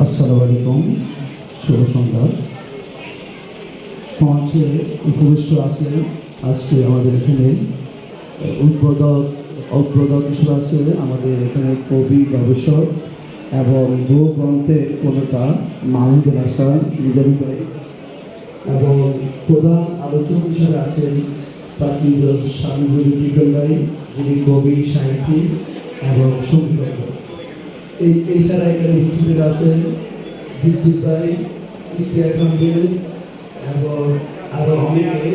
আসসালামু আলাইকুম, শুভ সন্ধ্যা। মঞ্চে উপবিষ্ট আছেন আজকে আমাদের এখানে উদ্বোধক হিসেবে আছে আমাদের এখানে কবি, গবেষক এবং বহু গ্রন্থের প্রণেতা মাহমুদুল হাসান নিজামী ভাই, এবং প্রধান আলোচক হিসেবে আছেন প্রাকৃত স্বামী বিজন ভাই, যিনি কবি, সাহিত্যিক এবং সংগীতজ্ঞ। এছাড়া এখানে উপস্থিত আছেন বিদ্যুৎ ভাই, এবং আরো অনেকে,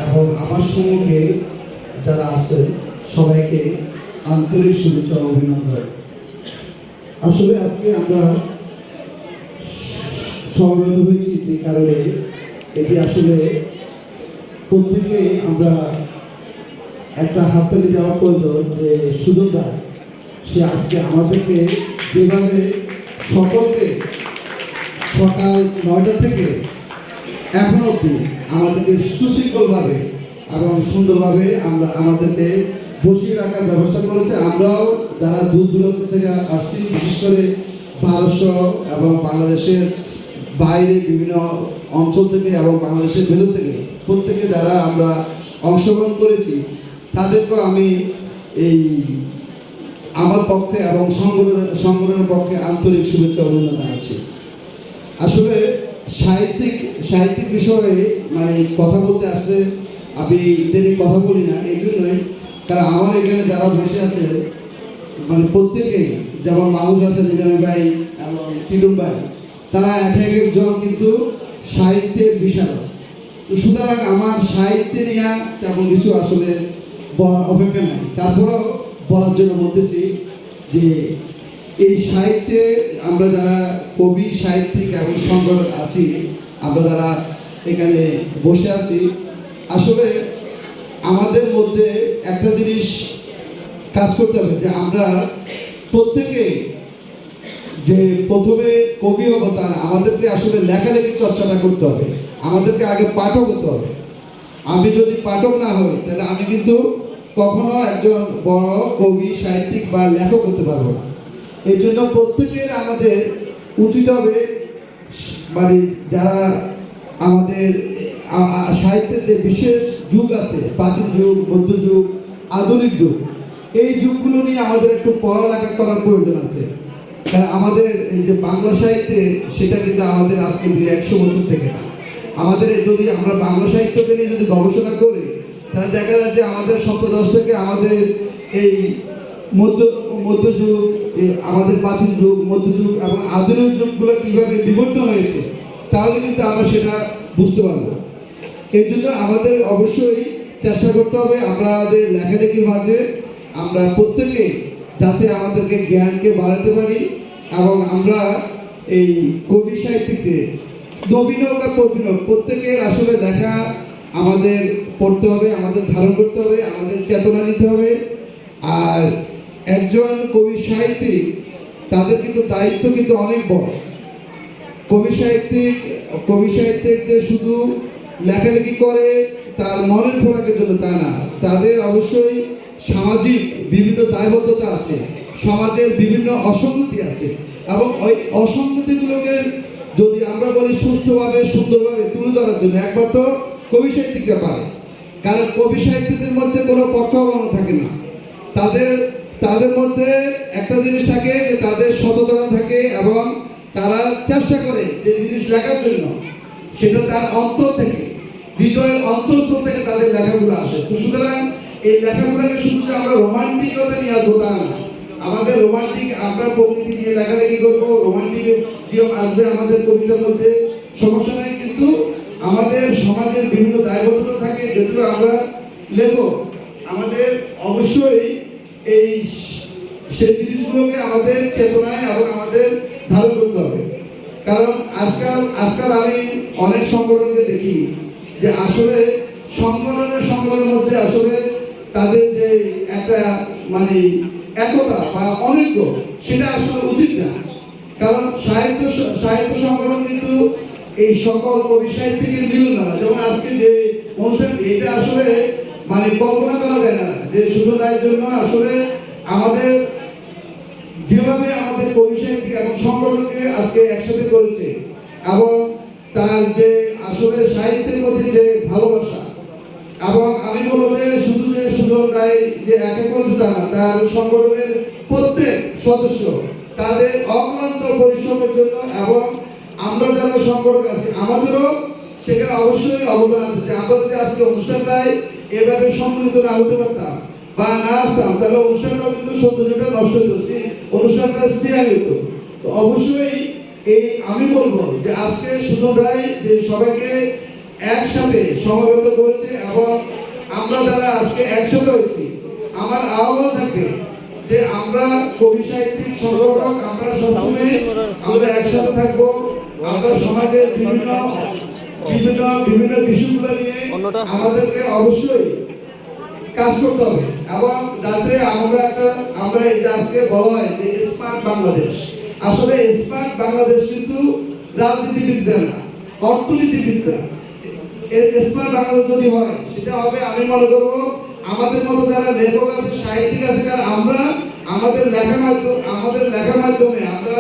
এবং আমার সঙ্গে যারা আছেন সবাইকে আন্তরিক শুভেচ্ছা ও অভিনন্দন। আসলে আজকে আমরা সমবেত হয়েছি যে কারণে, এটি আসলে প্রত্যেকে আমরা একটা হাততালি দেওয়া প্রয়োজন যে সুজন রায়, সে আজকে আমাদেরকে যেভাবে সকলকে সকাল 9টা থেকে এখন অবধি আমাদেরকে সুশৃঙ্খলভাবে এবং সুন্দরভাবে আমাদেরকে বসিয়ে রাখার ব্যবস্থা করেছে। আমরাও যারা দূর দূরান্ত থেকে আসছি, বিশেষ করে ভারতবর্ষ এবং বাংলাদেশের বাইরে বিভিন্ন অঞ্চল থেকে এবং বাংলাদেশের ভেতর থেকে প্রত্যেকে যারা আমরা অংশগ্রহণ করেছি, তাদেরকেও আমি এই আমার পক্ষে এবং সংগঠনের পক্ষে আন্তরিক শুভেচ্ছা অভিনন্দন জানাচ্ছি। আসলে সাহিত্যিক বিষয়ে কথা বলতে আসলে আমি দেরি কথা বলি না, এই জন্যই কারণ আমার এখানে যারা বসে আছে প্রত্যেকেই, যেমন মাহমুদ হাসান নিজামী ভাই এবং টিটুন ভাই, তারা একজন কিন্তু সাহিত্যের বিশারদ। তো সুতরাং আমার সাহিত্যে নিয়ে তেমন কিছু আসলে বলার অপেক্ষা নাই। তারপরেও বলার জন্য বলতেছি যে এই সাহিত্যে আমরা যারা কবি, সাহিত্যিক এবং সংগঠক আছি, আমরা যারা এখানে বসে আছি, আসলে আমাদের মধ্যে একটা জিনিস কাজ করতে হবে যে আমরা প্রত্যেকে যে প্রথমে কবি হবো তা না, আমাদেরকে আসলে লেখালেখি চর্চাটা করতে হবে। আমাদেরকে আগে পাঠক হতে হবে। আমি যদি পাঠক না হই, তাহলে আমি কিন্তু কখনো একজন বড় কবি, সাহিত্যিক বা লেখক হতে পারবো না। এই জন্য প্রত্যেকের আমাদের উচিত হবে যারা আমাদের সাহিত্যের যে বিশেষ যুগ আছে, প্রাচীন যুগ, মধ্যযুগ, আধুনিক যুগ, এই যুগগুলো নিয়ে আমাদের একটু পড়ালেখা করার প্রয়োজন আছে। কারণ আমাদের এই যে বাংলা সাহিত্যে, সেটা কিন্তু আমাদের আজকে 100 বছর থেকে না। আমাদের যদি আমরা বাংলা সাহিত্যকে নিয়ে যদি গবেষণা করি, তাহলে দেখা যায় যে আমাদের সপ্তদশ থেকে আমাদের এই মধ্যযুগ, আমাদের প্রাচীন যুগ, মধ্যযুগ এবং আধুনিক যুগগুলো কীভাবে বিবর্তন হয়েছে, তাহলে কিন্তু আমরা সেটা বুঝতে পারবো। এই জন্য আমাদের অবশ্যই চেষ্টা করতে হবে আমাদের লেখালেখির মাঝে আমরা প্রত্যেকে যাতে আমাদেরকে জ্ঞানকে বাড়াতে পারি, এবং আমরা এই কবি, সাহিত্যিককে নবীন হোক বা প্রবীণ হোক, প্রত্যেকের আসলে লেখা আমাদের পড়তে হবে, আমাদের ধারণ করতে হবে, আমাদের চেতনা নিতে হবে। আর একজন কবি, সাহিত্যিক, তাদের কিন্তু দায়িত্ব কিন্তু অনেক বড়। কবি সাহিত্যিক যে শুধু লেখালেখি করে তার মনের খোরাকের জন্য তা না, তাদের অবশ্যই সামাজিক বিভিন্ন দায়বদ্ধতা আছে, সমাজের বিভিন্ন অসঙ্গতি আছে, এবং ওই অসঙ্গতিগুলোকে যদি আমরা বলি সুষ্ঠুভাবে, সুন্দরভাবে তুলে ধরার জন্য একবার তো কবি সাহিত্যিকরা পারে। কারণ কবি সাহিত্যিকদের মধ্যে কোনো পক্ষপাত থাকে না। তাদের মধ্যে একটা জিনিস থাকে যে তাদের সততা থাকে, এবং তারা চেষ্টা করে যে জিনিস লেখার জন্য সেটা তার অন্তর থেকে, হৃদয়ের অন্তঃস্থল থেকে তাদের লেখাগুলো আসে। তো সুতরাং এই লেখাগুলোকে শুধু আমরা রোমান্টিকতা নিয়ে আসবো তা না, আমাদের রোমান্টিক, আমরা প্রকৃতি নিয়ে লেখালেখি করবো, রোমান্টিক জীবন আসবে আমাদের কবিতার মধ্যে, সমস্যা নেই। কিন্তু আমাদের সমাজের বিভিন্ন দায়বদ্ধতা থাকে, যেগুলো আমরা লেখক, আমাদের অবশ্যই এই সেই জিনিসগুলোকে আমাদের চেতনায় এবং আমাদের ধারণ করতে হবে। কারণ আজকাল আমি অনেক সংগঠনকে দেখি যে আসলে সংগঠনের মধ্যে আসলে তাদের যে একটা একতা বা অনৈক্য, সেটা আসলে উচিত না। কারণ সাহিত্য সংগঠন কিন্তু এই সকল কবি, সাহিত্যিকের মিলন না। যেমন আজকে যে অনুষ্ঠান, এটা আসলে কল্পনা করা যায় না যে শুধু তার জন্য আসলে আমাদের যেভাবে আমাদের কবি সাহিত্যিক এবং সংগঠনকে আজকে একসাথে করেছে এবং তার যে আসলে সাহিত্যের মধ্যে যে ভালোবাসা এবং আমি বলবো যে শুধু যে সুজন রায় যে একা করেছে তা না, তার সংগঠনের প্রত্যেক সদস্য তাদের অক্লান্ত পরিশ্রমের জন্য এবং আমরা যারা সংগঠক আছি আমাদেরও সেখানে অবশ্যই অবদান আছে যে আমরা যদি আজকে অনুষ্ঠানটাই এভাবে সম্মিলিত না হতে পারতাম বা না আসতাম তাহলে অনুষ্ঠানটা কিন্তু সৌন্দর্যটা নষ্ট হতো, অনুষ্ঠানটা সিরিয়াল হতো। তো অবশ্যই এই আমি বলবো যে আজকে সুজন রায় যে সবাইকে একসাথে সমবেত করেছে এবং আমরা যারা আজকে একসাথে হয়েছি আমার আহ্বান থাকবে যে আমরা কবি সাহিত্যিক সংগঠক আমরা সবসময় আমরা একসাথে থাকবো। আমরা সমাজের বিভিন্ন বিভিন্ন বিভিন্ন বিষয়গুলো নিয়ে আমাদেরকে অবশ্যই কাজ করতে হবে এবং যাতে আমরা এই আজকে বলা হয় যে স্মার্ট বাংলাদেশ, আসলে স্মার্ট বাংলাদেশ কিন্তু রাজনীতিবিদরা না, অর্থনীতিবিদরা। স্মার্ট বাংলাদেশ যদি হয় সেটা হবে আমি মনে করবো আমাদের মতো যারা লেখক আছে সাহিত্যিক আছে কারণ আমরা আমাদের লেখার মাধ্যমে আমরা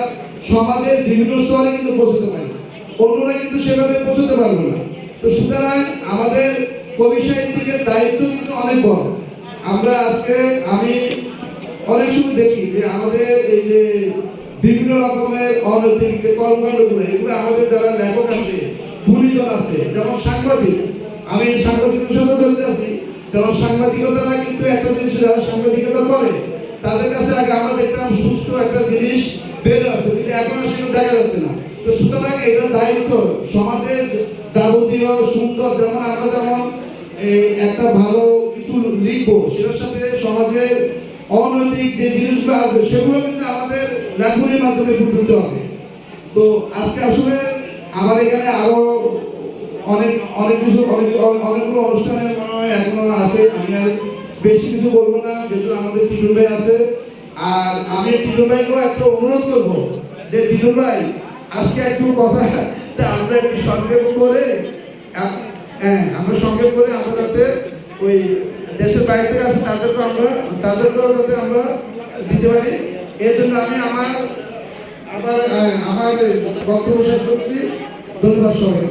সমাজের বিভিন্ন স্তরে কিন্তু পৌঁছতে পারি, অন্যরা কিন্তু সেভাবে পৌঁছতে পারবো না। তো সুতরাং আমাদের কবি সাহিত্যিকের দায়িত্ব কিন্তু অনেক বড়। আমরা আজকে আমি অনেক সময় দেখি যে আমাদের এই যে বিভিন্ন রকমের অনৈতিক যে কর্মকাণ্ডগুলো এগুলো আমাদের যারা লেখক আছে গুণীজন আছে যেমন সাংবাদিক, আমি সাংবাদিকের সাথে জড়িত আছি, যেমন সাংবাদিকতারা কিন্তু একটা জিনিস যারা সাংবাদিকতা করে তাদের কাছে আগে আমরা দেখতাম সুস্থ একটা জিনিস বের আছে কিন্তু এখন সেটা দেখা যাচ্ছে না। তো সুতরাং এটা দায়িত্ব সমাজের যাবতীয় সুন্দর যেমন আমরা যেমন একটা ভালো কিছু লিখবো সেটার সাথে সমাজের অনৈতিক যে জিনিসগুলো আসবে সেগুলো কিন্তু আমাদের লেখনের মাধ্যমে ফুটতে হবে। তো আজকে আসলে আমার এখানে আরো অনেকগুলো অনুষ্ঠানের মনে হয় এখনো আছে, আমি আর বেশি কিছু বলবো না যেহেতু আমাদের টিটুল ভাই আছে। আর আমি টিটুল ভাইকেও একটা অনুরোধ করবো যে টিটুল ভাই আজকে একটু কথা আমরা একটু সংক্ষেপ করে আমরা যাতে ওই দেশের বাইরে আছে তাদেরকেও যাতে আমরা দিতে পারি। এর জন্য আমি আমার বক্তব্য শেষ করছি। ধন্যবাদ সবাই।